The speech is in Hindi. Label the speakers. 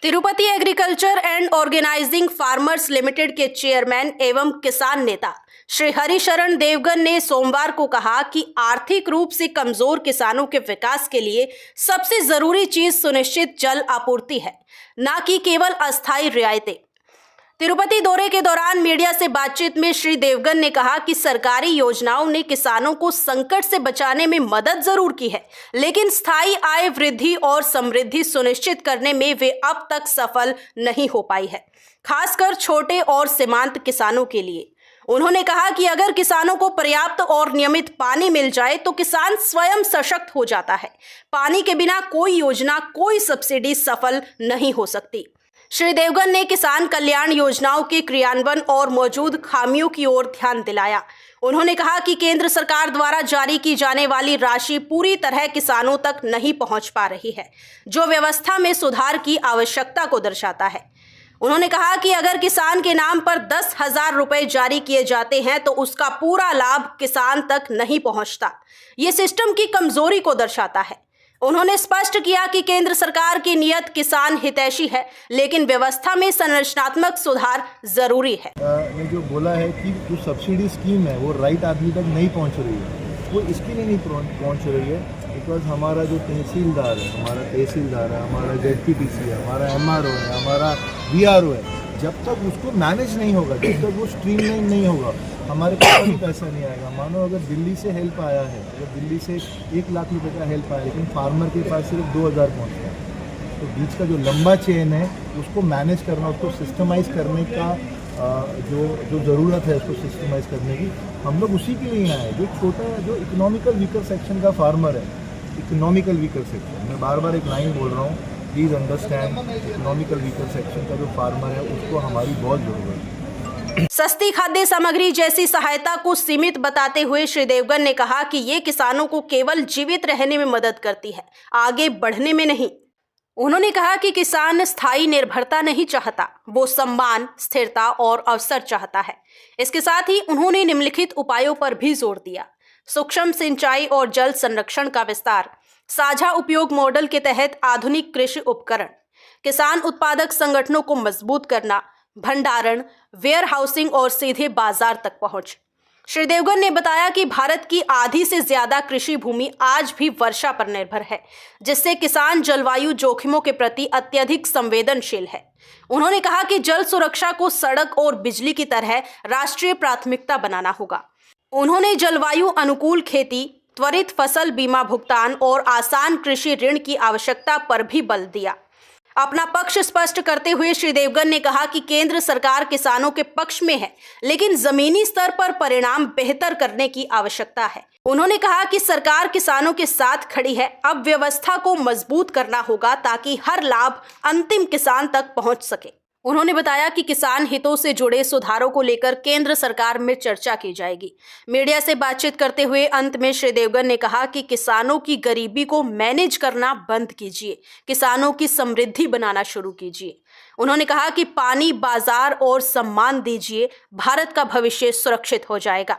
Speaker 1: Tirupati agriculture and organizing farmers limited के चेयरमैन एवं किसान नेता श्री हरिशरण देवगन ने सोमवार को कहा कि आर्थिक रूप से कमजोर किसानों के विकास के लिए सबसे जरूरी चीज सुनिश्चित जल आपूर्ति है, न कि केवल अस्थायी रियायतें। तिरुपति दौरे के दौरान मीडिया से बातचीत में श्री देवगन ने कहा कि सरकारी योजनाओं ने किसानों को संकट से बचाने में मदद जरूर की है, लेकिन स्थायी आय वृद्धि और समृद्धि सुनिश्चित करने में वे अब तक सफल नहीं हो पाई है, खासकर छोटे और सीमांत किसानों के लिए। उन्होंने कहा कि अगर किसानों को पर्याप्त और नियमित पानी मिल जाए तो किसान स्वयं सशक्त हो जाता है। पानी के बिना कोई योजना, कोई सब्सिडी सफल नहीं हो सकती। श्री देवगन ने किसान कल्याण योजनाओं के क्रियान्वयन और मौजूद खामियों की ओर ध्यान दिलाया। उन्होंने कहा कि केंद्र सरकार द्वारा जारी की जाने वाली राशि पूरी तरह किसानों तक नहीं पहुंच पा रही है, जो व्यवस्था में सुधार की आवश्यकता को दर्शाता है। उन्होंने कहा कि अगर किसान के नाम पर 10,000 रुपए जारी किए जाते हैं तो उसका पूरा लाभ किसान तक नहीं पहुंचता। ये सिस्टम की कमजोरी को दर्शाता है। उन्होंने स्पष्ट किया कि केंद्र सरकार की नियत किसान हितैषी है, लेकिन व्यवस्था में संरचनात्मक सुधार जरूरी है।
Speaker 2: ने जो बोला है कि जो सब्सिडी स्कीम है वो राइट आदमी तक नहीं पहुंच रही है, वो इसके लिए नहीं पहुंच रही है बिकॉज हमारा जो तहसीलदार है, हमारा ZPTC है, हमारा MRO है, हमारा VRO है, जब तक उसको मैनेज नहीं होगा, जब तक वो स्ट्रीमलाइन नहीं होगा, हमारे पास भी पैसा नहीं आएगा। मानो अगर दिल्ली से हेल्प आया है, अगर दिल्ली से 1 लाख रुपए का हेल्प आया, लेकिन फार्मर के पास सिर्फ 2,000 पहुँच रहा है, तो बीच का जो लंबा चेन है उसको मैनेज करना, उसको सिस्टमाइज़ करने का जो ज़रूरत है, उसको सिस्टमाइज़ करने की, हम लोग उसी के लिए यहाँ आए। जो छोटा, जो इकोनॉमिकल वीकर सेक्शन का फार्मर है, इकोनॉमिकल वीकर सेक्शन, मैं बार बार एक लाइन बोल रहा हूँ, please understand, economical weaker section का जो फार्मर है उसको हमारी बहुत ज़रूरत है।
Speaker 1: सस्ती खाद्य सामग्री जैसी सहायता को सीमित बताते हुए श्री देवगन ने कहा कि ये किसानों को केवल जीवित रहने में मदद करती है, आगे बढ़ने में नहीं। उन्होंने कहा कि किसान स्थायी निर्भरता नहीं चाहता, वो सम्मान, स्थिरता और अवसर चाहता है। इसके साथ ही उन्होंने निम्नलिखित उपायों पर भी जोर दिया: सूक्ष्म सिंचाई और जल संरक्षण का विस्तार, साझा उपयोग मॉडल के तहत आधुनिक कृषि उपकरण, किसान उत्पादक संगठनों को मजबूत करना, भंडारण, वेयर हाउसिंग और सीधे बाजार तक पहुंच। श्री देवगन ने बताया कि भारत की आधी से ज्यादा कृषि भूमि आज भी वर्षा पर निर्भर है, जिससे किसान जलवायु जोखिमों के प्रति अत्यधिक संवेदनशील है। उन्होंने कहा कि जल सुरक्षा को सड़क और बिजली की तरह राष्ट्रीय प्राथमिकता बनाना होगा। उन्होंने जलवायु अनुकूल खेती, त्वरित फसल बीमा भुगतान और आसान कृषि ऋण की आवश्यकता पर भी बल दिया। अपना पक्ष स्पष्ट करते हुए श्री देवगन ने कहा कि केंद्र सरकार किसानों के पक्ष में है, लेकिन जमीनी स्तर पर परिणाम बेहतर करने की आवश्यकता है। उन्होंने कहा कि सरकार किसानों के साथ खड़ी है, अब व्यवस्था को मजबूत करना होगा ताकि हर लाभ अंतिम किसान तक पहुंच सके। उन्होंने बताया कि किसान हितों से जुड़े सुधारों को लेकर केंद्र सरकार में चर्चा की जाएगी। मीडिया से बातचीत करते हुए अंत में श्री देवगन ने कहा कि किसानों की गरीबी को मैनेज करना बंद कीजिए, किसानों की समृद्धि बनाना शुरू कीजिए। उन्होंने कहा कि पानी, बाजार और सम्मान दीजिए, भारत का भविष्य सुरक्षित हो जाएगा।